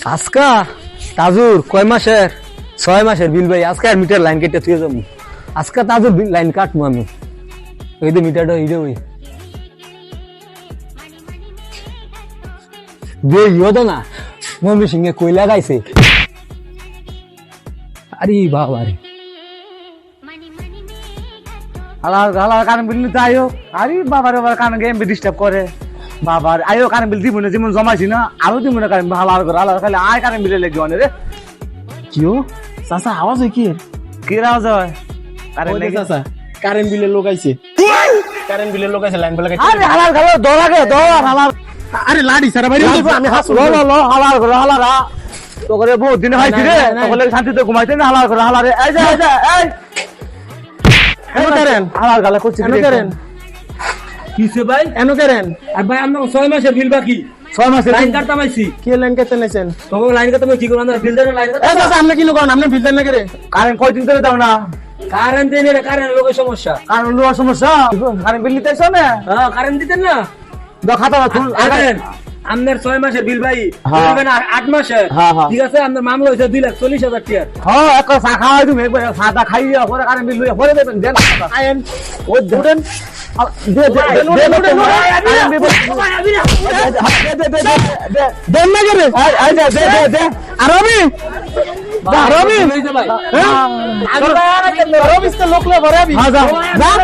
আজকা তাজুর কয় মাসের 6 মাসের বিল ভাই আজকে আর মিটার লাইন কেটে থুয়ে যাবো আজকে তাজুর লাইন কাটবো আমি ওই যে মিটারটা ওই যে ওই ইয়ে না মমি সিংহে কই লাগাইছে আরে বাবা রে হালার হালার কারেন্ট বিল নিতে আয়ো আরে বাবার বাবার কারেন্ট গেম ডিস্টার্ব করে বাবার আয়ো কারেন্ট বিল দিব না যেমন জমাইছি না আরো দিব না কারেন্ট হালার করে হালার খালি আয় কারেন্ট বিলে লেগে অনে রে কিও চাচা আওয়াজ হয় কি কি আওয়াজ হয় কারেন্ট লেগে চাচা কারেন্ট বিলে লোকাইছে লাইন বলে আরে হালার খালো দৌড়াকে দৌড় হালার আরে লাড়ি সারা ভাই আমি হাসু লো লো হালার করে হালারা তো করে বহুত দিন হইছি রে তখন শান্তিতে ঘুমাইতে না হালার করে হালারে এই যা এই এনো করেন হালার গালা করছি এনো করেন কিসে ভাই এনো করেন আর ভাই আমরা 6 মাসের বিল বাকি 6 মাসে লাইন কাটতে পাইছি কি লাইন কেটে নেছেন তখন লাইন কাটতে কি করব আমরা বিল দেন লাইন এ চাচা আপনি কি করেন আপনি ফিল্টার না করে কারেন্ট কয়দিন ধরে দাও না কারেন্ট দেন রে কারেন্ট লোকের সমস্যা কারেন্ট লোয়ার সমস্যা কারেন্ট বিল নিতেছ না হ্যাঁ কারেন্ট দিতেন না দাও খাতা তুল কারেন্ট আপনার 6 মাসের বিল ভাই হ্যাঁ। বলবেন 8 মাসের হ্যাঁ, হ্যাঁ। ঠিক আছে আপনার মামলা হইছে 2,40,000 টাকা হ্যাঁ এক চা খাওয়াই তুমি একবার সাদা খাইয়া পরে কারেন্ট বিল লইয়া পরে দেবেন দেন আয়েন ওই দেন দে দে দেন না করে দে আরবি আরবি ভাই আরবি লোক লে ভরে আবি হ্যাঁ